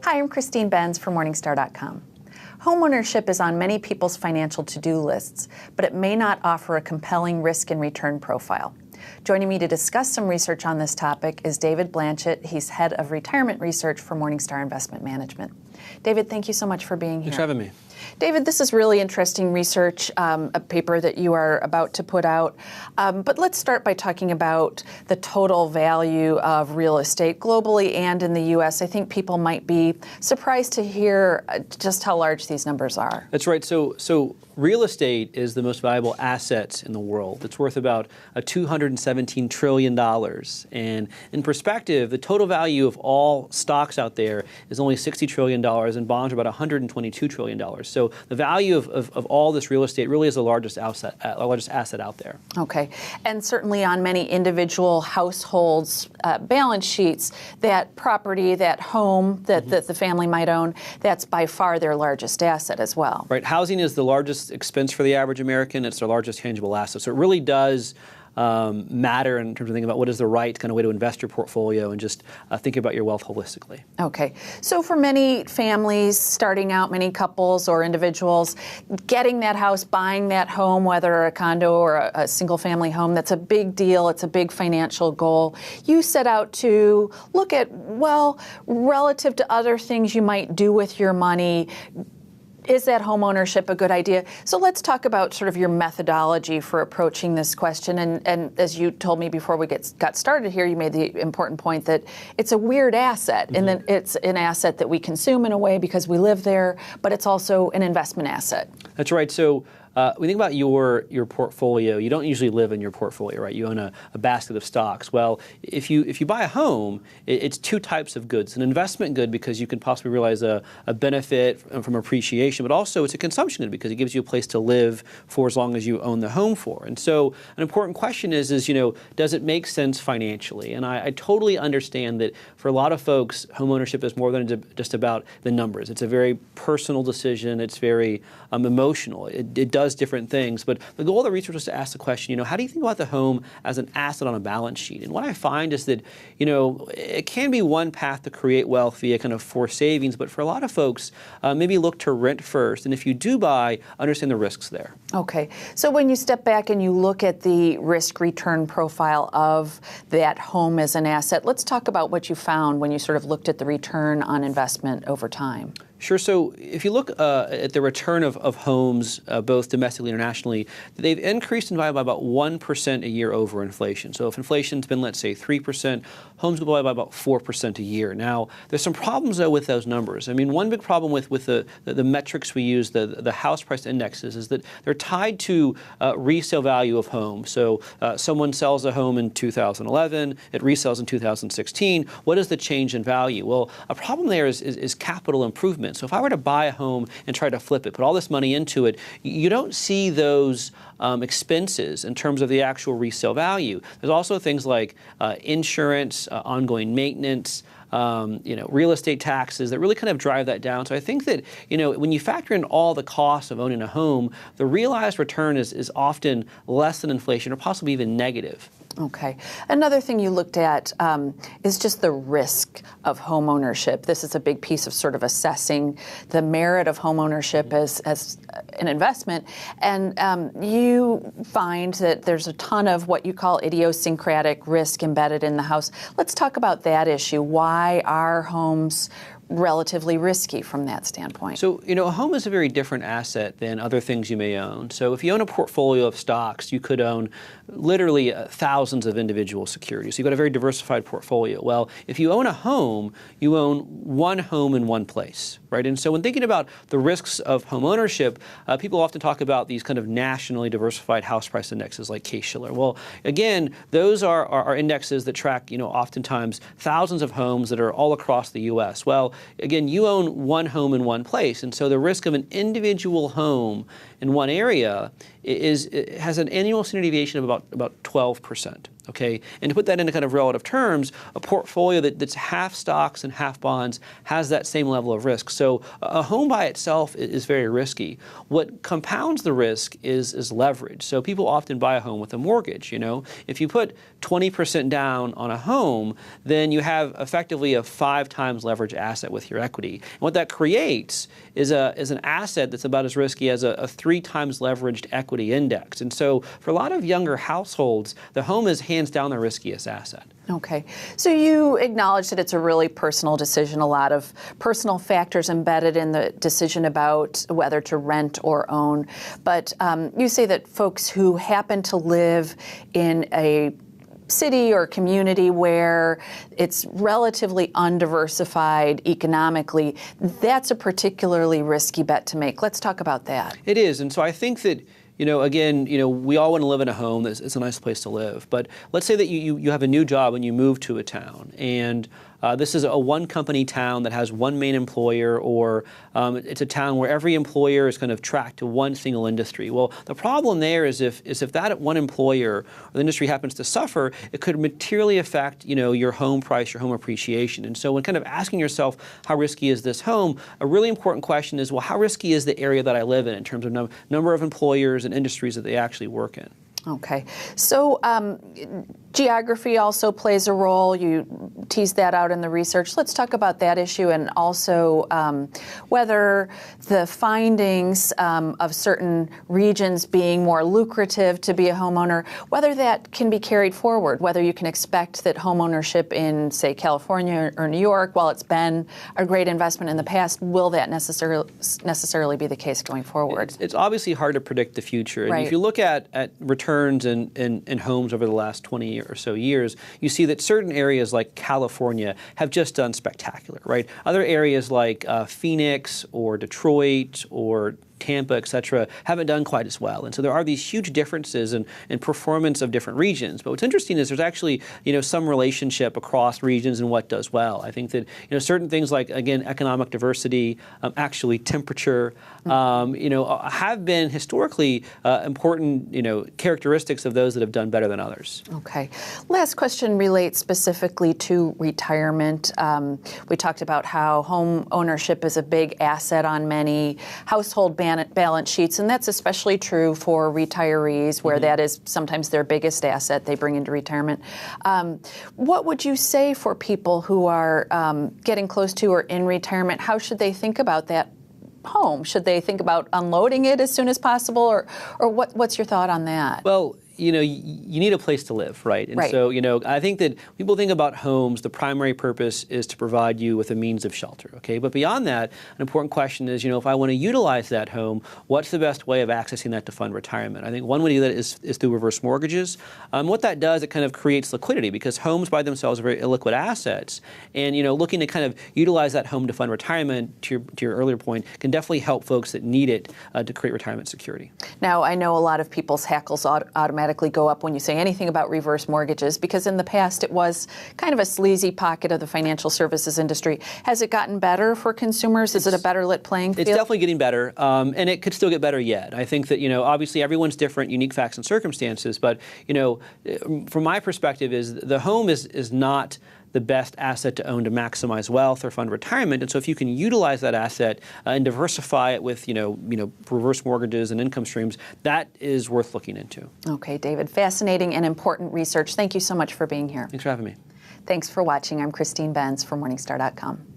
Hi, I'm Christine Benz from Morningstar.com. Homeownership is on many people's financial to-do lists, but it may not offer a compelling risk and return profile. Joining me to discuss some research on this topic is David Blanchett. He's head of retirement research for Morningstar Investment Management. David, thank you so much for being here. Thanks for having me. David, this is really interesting research, a paper that you are about to put out. But let's start by talking about the total value of real estate globally and in the U.S. I think people might be surprised to hear just how large these numbers are. That's right. So real estate is the most valuable asset in the world. It's worth about $217 trillion. And in perspective, the total value of all stocks out there is only $60 trillion, and bonds are about $122 trillion. So the value of all this real estate really is the largest asset out there. Okay. And certainly on many individual households' balance sheets, that property, that home that the family might own, that's by far their largest asset as well. Right. Housing is the largest expense for the average American. It's their largest tangible asset. So it really does matter in terms of thinking about what is the right kind of way to invest your portfolio and just think about your wealth holistically. Okay. So for many families starting out, many couples or individuals, getting that house, buying that home, whether a condo or a single family home, that's a big deal. It's a big financial goal. You set out to look at, well, relative to other things you might do with your money, is that home ownership a good idea? So let's talk about sort of your methodology for approaching this question. And as you told me before we got started here, you made the important point that it's a weird asset, and that it's an asset that we consume in a way because we live there, but it's also an investment asset. That's right. So when you think about your portfolio, you don't usually live in your portfolio, right? You own a basket of stocks. Well, if you buy a home, it's two types of goods. An investment good because you can possibly realize a benefit from appreciation, but also it's a consumption good because it gives you a place to live for as long as you own the home for. And so an important question is does it make sense financially? And I totally understand that for a lot of folks, home ownership is more than just about the numbers. It's a very personal decision. It's very emotional. It does different things, but the goal of the research was to ask the question, how do you think about the home as an asset on a balance sheet? And what I find is that, it can be one path to create wealth via kind of forced savings, but for a lot of folks, maybe look to rent first. And if you do buy, understand the risks there. Okay. So when you step back and you look at the risk-return profile of that home as an asset, let's talk about what you found when you sort of looked at the return on investment over time. Sure. So if you look at the return of homes, both domestically and internationally, they've increased in value by about 1% a year over inflation. So if inflation's been, let's say, 3%, homes go by about 4% a year. Now, there's some problems, though, with those numbers. I mean, one big problem with the metrics we use, the house price indexes, is that they're tied to resale value of homes. So someone sells a home in 2011, it resells in 2016. What is the change in value? Well, a problem there is capital improvement. So if I were to buy a home and try to flip it, put all this money into it, you don't see those expenses in terms of the actual resale value. There's also things like insurance, ongoing maintenance, real estate taxes that really kind of drive that down. So I think that, when you factor in all the costs of owning a home, the realized return is often less than inflation or possibly even negative. Okay. Another thing you looked at is just the risk of home ownership. This is a big piece of sort of assessing the merit of home ownership as an investment. And you find that there's a ton of what you call idiosyncratic risk embedded in the house. Let's talk about that issue. Why are homes relatively risky from that standpoint? So, a home is a very different asset than other things you may own. So if you own a portfolio of stocks, you could own literally thousands of individual securities. So you've got a very diversified portfolio. Well, if you own a home, you own one home in one place, right? And so when thinking about the risks of home ownership, people often talk about these kind of nationally diversified house price indexes like Case-Shiller. Well, again, those are indexes that track, oftentimes thousands of homes that are all across the U.S. Well, again, you own one home in one place, and so the risk of an individual home in one area has an annual standard deviation of about 12%. Okay, and to put that into kind of relative terms, a portfolio that's half stocks and half bonds has that same level of risk. So a home by itself is very risky. What compounds the risk is leverage. So people often buy a home with a mortgage. If you put 20% down on a home, then you have effectively a 5 times leverage asset with your equity. And what that creates is an asset that's about as risky as a 3 times leveraged equity index. And so for a lot of younger households, the home is hands down their riskiest asset. Okay. So you acknowledge that it's a really personal decision, a lot of personal factors embedded in the decision about whether to rent or own. But you say that folks who happen to live in a city or community where it's relatively undiversified economically, that's a particularly risky bet to make. Let's talk about that. It is. And so I think that again, we all want to live in a home it's a nice place to live. But let's say that you have a new job and you move to a town, and this is a one-company town that has one main employer, or it's a town where every employer is kind of tracked to one single industry. Well, the problem there is if that one employer or the industry happens to suffer, it could materially affect your home price, your home appreciation. And so when kind of asking yourself how risky is this home, a really important question is, well, how risky is the area that I live in terms of number of employers and industries that they actually work in? Okay. So geography also plays a role. You teased that out in the research. Let's talk about that issue, and also whether the findings of certain regions being more lucrative to be a homeowner, whether that can be carried forward, whether you can expect that home ownership in, say, California or New York, while it's been a great investment in the past, will that necessarily be the case going forward? It's obviously hard to predict the future. And right. If you look at returns in homes over the last 20 or so years, you see that certain areas like California have just done spectacular, right? Other areas like Phoenix or Detroit or Tampa, et cetera, haven't done quite as well. And so there are these huge differences in performance of different regions. But what's interesting is there's actually, some relationship across regions and what does well. I think that, certain things like, again, economic diversity, actually temperature, have been historically important, characteristics of those that have done better than others. Okay. Last question relates specifically to retirement. We talked about how home ownership is a big asset on many household balance sheets, and that's especially true for retirees, where that is sometimes their biggest asset they bring into retirement. What would you say for people who are getting close to or in retirement? How should they think about that home? Should they think about unloading it as soon as possible, or what's your thought on that? Well, you need a place to live, right? And right. So, I think that people think about homes, the primary purpose is to provide you with a means of shelter, okay? But beyond that, an important question is, if I want to utilize that home, what's the best way of accessing that to fund retirement? I think one way to do that is through reverse mortgages. What that does, it kind of creates liquidity, because homes by themselves are very illiquid assets. And, looking to kind of utilize that home to fund retirement, to your earlier point, can definitely help folks that need it to create retirement security. Now, I know a lot of people's hackles automatically go up when you say anything about reverse mortgages, because in the past it was kind of a sleazy pocket of the financial services industry. Has it gotten better for consumers? Is it a better lit playing field? It's definitely getting better, and it could still get better yet. I think that, obviously everyone's different, unique facts and circumstances, but, from my perspective is the home is not the best asset to own to maximize wealth or fund retirement. And so if you can utilize that asset and diversify it with, reverse mortgages and income streams, that is worth looking into. Okay, David, fascinating and important research. Thank you so much for being here. Thanks for having me. Thanks for watching. I'm Christine Benz for Morningstar.com.